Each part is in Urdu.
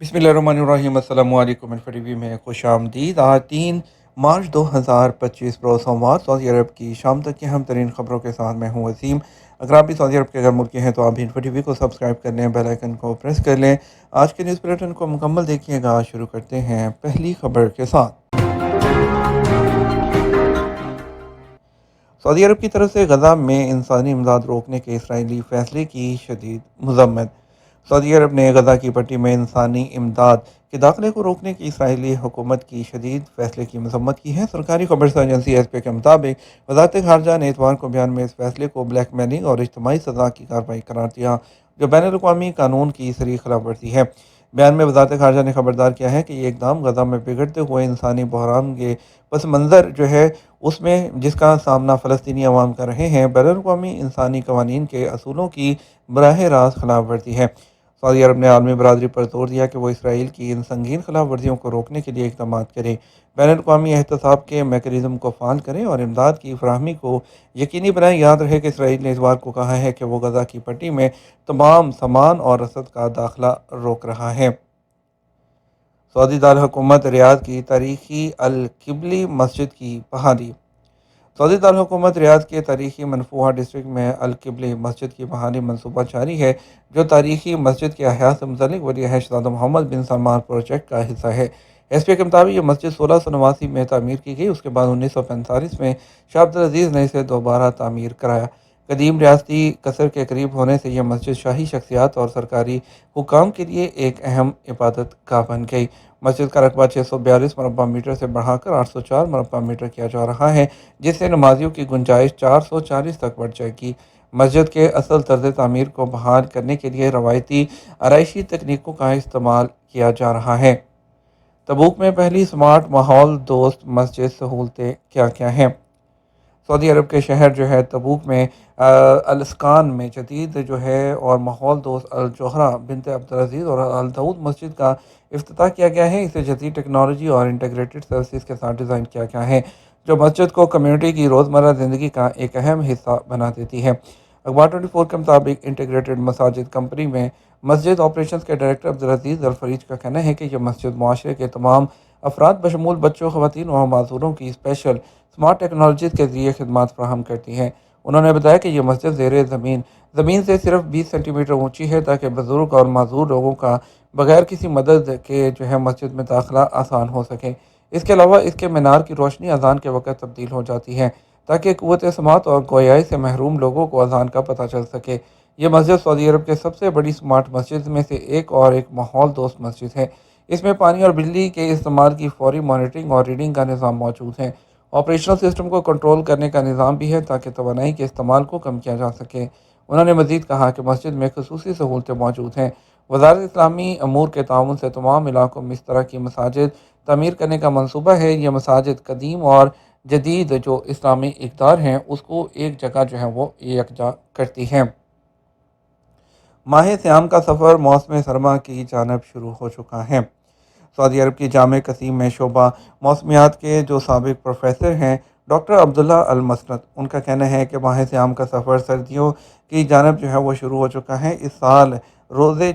بسم اللہ الرحمن الرحیم، السلام علیکم ٹی وی میں خوش آمدید۔ آج 3 مارچ 2025 بروز سوموار سعودی عرب کی شام تک کی اہم ترین خبروں کے ساتھ میں ہوں وسیم۔ اگر آپ بھی سعودی عرب کے غیر ملکی ہیں تو آپ بھی انفو ٹی وی کو سبسکرائب کر لیں، بیل آئیکن کو پریس کر لیں۔ آج کے نیوز بلیٹن کو مکمل دیکھیے گا۔ شروع کرتے ہیں پہلی خبر کے ساتھ۔ سعودی عرب کی طرف سے غزہ میں انسانی امداد روکنے کے اسرائیلی فیصلے کی شدید مذمت۔ سعودی عرب نے غزہ کی پٹی میں انسانی امداد کے داخلے کو روکنے کی اسرائیلی حکومت کی شدید فیصلے کی مذمت کی ہے۔ سرکاری خبرسا ایجنسی ایس پی کے مطابق وزارت خارجہ نے اتوار کو بیان میں اس فیصلے کو بلیک میلنگ اور اجتماعی سزا کی کارروائی قرار دیا، جو بین الاقوامی قانون کی صریح خلاف ورزی ہے۔ بیان میں وزارت خارجہ نے خبردار کیا ہے کہ یہ اقدام غزہ میں بگڑتے ہوئے انسانی بحران کے پس منظر اس میں جس کا سامنا فلسطینی عوام کر رہے ہیں، بین الاقوامی انسانی قوانین کے اصولوں کی براہ راست خلاف ورزی ہے۔ سعودی عرب نے عالمی برادری پر زور دیا کہ وہ اسرائیل کی ان سنگین خلاف ورزیوں کو روکنے کے لیے اقدامات کرے، بین الاقوامی احتساب کے میکانزم کو فعال کرے اور امداد کی فراہمی کو یقینی بنائے۔ یاد رہے کہ اسرائیل نے اتوار کو کہا ہے کہ وہ غزہ کی پٹی میں تمام سامان اور رسد کا داخلہ روک رہا ہے۔ سعودی دارالحکومت ریاض کی تاریخی القبلی مسجد کی بحالی۔ سعودی دارالحکومت ریاض کے تاریخی منفوعہ ڈسٹرکٹ میں القبلی مسجد کی بحالی منصوبہ جاری ہے، جو تاریخی مسجد کے احیاء سے متعلق ولی عہد شہزادہ محمد بن سلمان پروجیکٹ کا حصہ ہے۔ ایس پی کے مطابق یہ مسجد 1689 میں تعمیر کی گئی، اس کے بعد 1945 میں شاہ عبدالعزیز نے اسے دوبارہ تعمیر کرایا۔ قدیم ریاستی قصر کے قریب ہونے سے یہ مسجد شاہی شخصیات اور سرکاری حکام کے لیے ایک اہم عبادت گاہ بن گئی۔ مسجد کا رقبہ 642 مربع میٹر سے بڑھا کر 804 مربع میٹر کیا جا رہا ہے، جس سے نمازیوں کی گنجائش 440 تک بڑھ جائے گی۔ مسجد کے اصل طرز تعمیر کو بحال کرنے کے لیے روایتی آرائشی تکنیکوں کا استعمال کیا جا رہا ہے۔ تبوک میں پہلی سمارٹ ماحول دوست مسجد سہولتیں کیا کیا ہیں؟ سعودی عرب کے شہر تبوک میں الاسکان میں جدید اور ماحول دوست الجوہرہ بنت عبدالعزیز اور الدعود مسجد کا افتتاح کیا گیا ہے۔ اسے جدید ٹیکنالوجی اور انٹیگریٹڈ سروسز کے ساتھ ڈیزائن کیا گیا ہے، جو مسجد کو کمیونٹی کی روزمرہ زندگی کا ایک اہم حصہ بنا دیتی ہے۔ اخبار 24 کے مطابق انٹیگریٹڈ مساجد کمپنی میں مسجد آپریشنز کے ڈائریکٹر عبدالعزیز الفریج کا کہنا ہے کہ یہ مسجد معاشرے کے تمام افراد بشمول بچوں، خواتین اور معذوروں کی اسپیشل سمارٹ ٹیکنالوجیز کے ذریعے خدمات فراہم کرتی ہیں۔ انہوں نے بتایا کہ یہ مسجد زیر زمین سے صرف 20 سینٹی میٹر اونچی ہے، تاکہ بزرگ اور معذور لوگوں کا بغیر کسی مدد کے مسجد میں داخلہ آسان ہو سکے۔ اس کے علاوہ اس کے مینار کی روشنی اذان کے وقت تبدیل ہو جاتی ہے، تاکہ قوت سماعت اور گویائی سے محروم لوگوں کو اذان کا پتہ چل سکے۔ یہ مسجد سعودی عرب کے سب سے بڑی سمارٹ مسجد میں سے ایک ماحول دوست مسجد ہے۔ اس میں پانی اور بجلی کے استعمال کی فوری مانیٹرنگ اور ریڈنگ کا نظام موجود ہے۔ آپریشنل سسٹم کو کنٹرول کرنے کا نظام بھی ہے، تاکہ توانائی کے استعمال کو کم کیا جا سکے۔ انہوں نے مزید کہا کہ مسجد میں خصوصی سہولتیں موجود ہیں۔ وزارت اسلامی امور کے تعاون سے تمام علاقوں میں اس طرح کی مساجد تعمیر کرنے کا منصوبہ ہے۔ یہ مساجد قدیم اور جدید اسلامی اقدار ہیں، اس کو ایک جگہ وہ یکجا کرتی ہیں۔ ماہ سیام کا سفر موسم سرما کی جانب شروع ہو چکا ہے۔ سعودی عرب کی جامع قصیم میں شعبہ موسمیات کے سابق پروفیسر ہیں ڈاکٹر عبداللہ المسند، ان کا کہنا ہے کہ ماہ سیام کا سفر سردیوں کی جانب وہ شروع ہو چکا ہے۔ اس سال روزے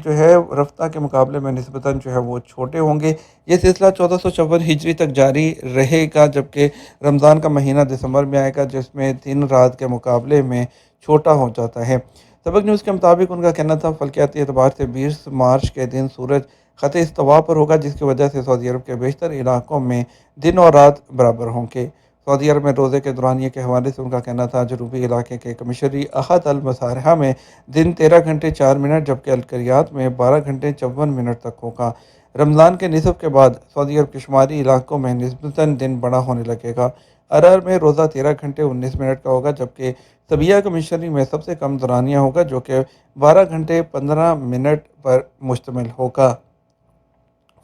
رفتہ کے مقابلے میں نسبتاً وہ چھوٹے ہوں گے۔ یہ سلسلہ 1454 ہجری تک جاری رہے گا، جبکہ رمضان کا مہینہ دسمبر میں آئے گا، جس میں دن رات کے مقابلے میں چھوٹا ہو جاتا ہے۔ سبق نیوز کے مطابق ان کا کہنا تھا فلکیاتی اعتبار سے 20 مارچ کے دن سورج خط استوا پر ہوگا، جس کی وجہ سے سعودی عرب کے بیشتر علاقوں میں دن اور رات برابر ہوں گے۔ سعودی عرب میں روزے کے دورانیے کے حوالے سے ان کا کہنا تھا جنوبی علاقے کے کمشنری احد المسارحہ میں دن 13 گھنٹے 4 منٹ، جبکہ القریات میں 12 گھنٹے 54 منٹ تک ہوگا۔ رمضان کے نصف کے بعد سعودی عرب کے شمالی علاقوں میں نسبتاً دن بڑا ہونے لگے گا۔ ارر میں روزہ 13 گھنٹے 19 منٹ کا ہوگا، جبکہ سبیہ کمشنری میں سب سے کم دورانیہ ہوگا، جو کہ 12 گھنٹے 15 منٹ پر مشتمل ہوگا۔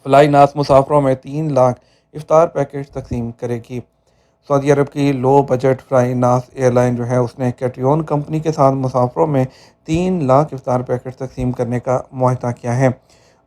فلائی ناس مسافروں میں 3 لاکھ افطار پیکج تقسیم کرے گی۔ سعودی عرب کی لو بجٹ فلائی ناس ایئر لائن اس نے کیٹریون کمپنی کے ساتھ مسافروں میں 3 لاکھ افطار پیکج تقسیم کرنے کا معاہدہ کیا ہے۔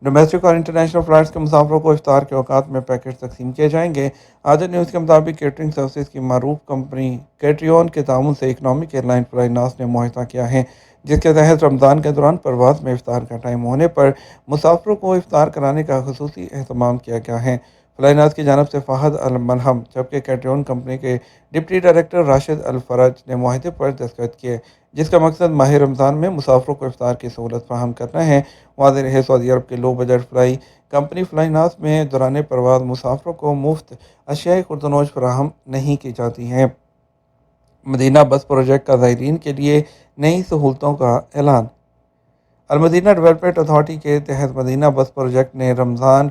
ڈومیسٹک اور انٹرنیشنل فلائٹس کے مسافروں کو افطار کے اوقات میں پیکٹ تقسیم کیے جائیں گے۔ آج نیوز کے مطابق کیٹرنگ سروسز کی معروف کمپنی کیٹریون کے تعاون سے اکنامک ایئر لائن فلائی ناس نے معاہدہ کیا ہے، جس کے تحت رمضان کے دوران پرواز میں افطار کا ٹائم ہونے پر مسافروں کو افطار کرانے کا خصوصی اہتمام کیا گیا ہے۔ فلائی ناس کی جانب سے فہد الملہم، جبکہ کیٹریون کمپنی کے ڈپٹی ڈائریکٹر راشد الفرج نے معاہدے پر دستخط کیے، جس کا مقصد ماہ رمضان میں مسافروں کو افطار کی سہولت فراہم کرنا ہے۔ واضح رہے، سعودی عرب کے low budget fly company fly ناس میں دوران پرواز مسافروں کو مفت اشیاء خورد و نوش فراہم نہیں کی جاتی ہیں۔ مدینہ بس پروجیکٹ کا زائرین کے لیے نئی سہولتوں کا اعلان۔ المدینہ ڈیولپمنٹ اتھارٹی کے تحت مدینہ بس پروجیکٹ نے رمضان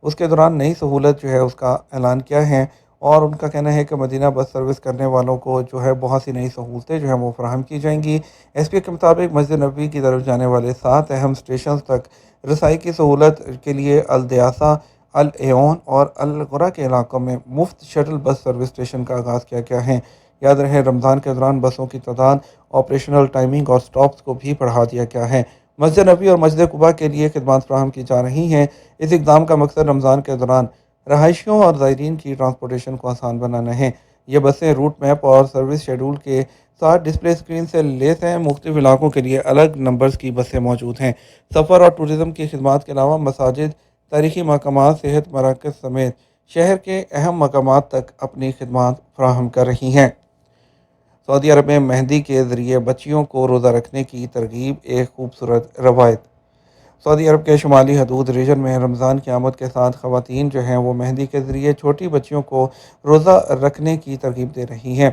اس کے دوران نئی سہولت اس کا اعلان کیا ہے، اور ان کا کہنا ہے کہ مدینہ بس سروس کرنے والوں کو بہت سی نئی سہولتیں وہ فراہم کی جائیں گی۔ ایس پی کے مطابق مسجد نبوی کی طرف جانے والے 7 اہم اسٹیشنز تک رسائی کی سہولت کے لیے الدیاسہ، العیون اور القرا کے علاقوں میں مفت شٹل بس سروس اسٹیشن کا آغاز کیا گیا ہے۔ یاد رہے، رمضان کے دوران بسوں کی تعداد، آپریشنل ٹائمنگ اور سٹاپس کو بھی بڑھا دیا گیا ہے۔ مسجد نبوی اور مسجد قباء کے لیے خدمات فراہم کی جا رہی ہیں۔ اس اقدام کا مقصد رمضان کے دوران رہائشیوں اور زائرین کی ٹرانسپورٹیشن کو آسان بنانا ہے۔ یہ بسیں روٹ میپ اور سروس شیڈول کے ساتھ ڈسپلے اسکرین سے لیس ہیں۔ مختلف علاقوں کے لیے الگ نمبرز کی بسیں موجود ہیں۔ سفر اور ٹورزم کی خدمات کے علاوہ مساجد، تاریخی مقامات، صحت مراکز سمیت شہر کے اہم مقامات تک اپنی خدمات فراہم کر رہی ہیں۔ سعودی عرب میں مہندی کے ذریعے بچیوں کو روزہ رکھنے کی ترغیب، ایک خوبصورت روایت۔ سعودی عرب کے شمالی حدود ریجن میں رمضان کی آمد کے ساتھ خواتین وہ مہندی کے ذریعے چھوٹی بچیوں کو روزہ رکھنے کی ترغیب دے رہی ہیں۔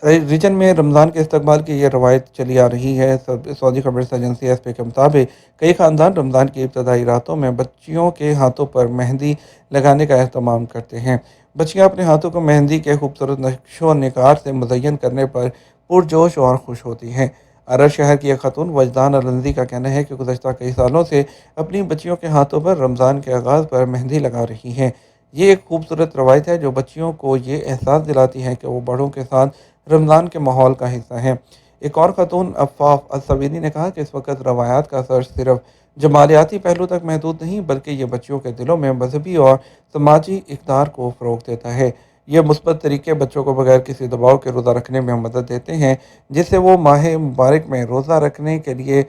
ریجن میں رمضان کے استقبال کی یہ روایت چلی آ رہی ہے۔ سعودی خبریں ایجنسی ایس پی کے مطابق کئی خاندان رمضان کی ابتدائی راتوں میں بچیوں کے ہاتھوں پر مہندی لگانے کا اہتمام کرتے ہیں۔ بچیاں اپنے ہاتھوں کو مہندی کے خوبصورت نقش و نگار سے مزین کرنے پر پرجوش اور خوش ہوتی ہیں۔ عرر شہر کی ایک خاتون وجدان النزی کا کہنا ہے کہ گزشتہ کئی سالوں سے اپنی بچیوں کے ہاتھوں پر رمضان کے آغاز پر مہندی لگا رہی ہیں۔ یہ ایک خوبصورت روایت ہے جو بچیوں کو یہ احساس دلاتی ہے کہ وہ بڑوں کے ساتھ رمضان کے ماحول کا حصہ ہیں۔ ایک اور خاتون عفاف الصوینی نے کہا کہ اس وقت روایات کا اثر صرف جمالیاتی پہلو تک محدود نہیں، بلکہ یہ بچیوں کے دلوں میں مذہبی اور سماجی اقدار کو فروغ دیتا ہے۔ یہ مثبت طریقے بچوں کو بغیر کسی دباؤ کے روزہ رکھنے میں مدد دیتے ہیں، جس سے وہ ماہ مبارک میں روزہ رکھنے کے لیے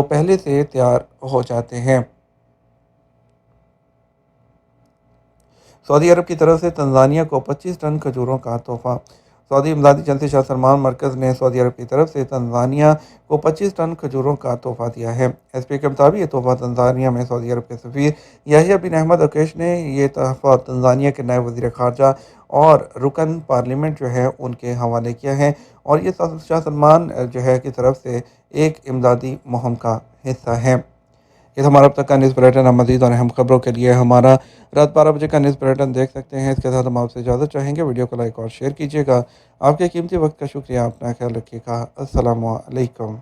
پہلے سے تیار ہو جاتے ہیں۔ سعودی عرب کی طرف سے تنزانیہ کو 25 ٹن کھجوروں کا تحفہ۔ سعودی امدادی ایجنسی شاہ سلمان مرکز نے سعودی عرب کی طرف سے تنزانیہ کو 25 ٹن کھجوروں کا تحفہ دیا ہے۔ ایس پی کے مطابق یہ تحفہ تنزانیہ میں سعودی عرب کے سفیر یحییٰ بن احمد عکیش نے یہ تحفہ تنزانیہ کے نائب وزیر خارجہ اور رکن پارلیمنٹ ان کے حوالے کیا ہے، اور یہ شاہ سلمان کی طرف سے ایک امدادی مہم کا حصہ ہے۔ یہ ہمارا اب تک کا نیوز بلیٹن۔ ہم مزید اور اہم خبروں کے لیے ہمارا رات 12 بجے کا نیوز بلیٹن دیکھ سکتے ہیں۔ اس کے ساتھ ہم آپ سے اجازت چاہیں گے، ویڈیو کو لائک اور شیئر کیجیے گا۔ آپ کے قیمتی وقت کا شکریہ، اپنا خیال رکھیے گا۔ السلام علیکم۔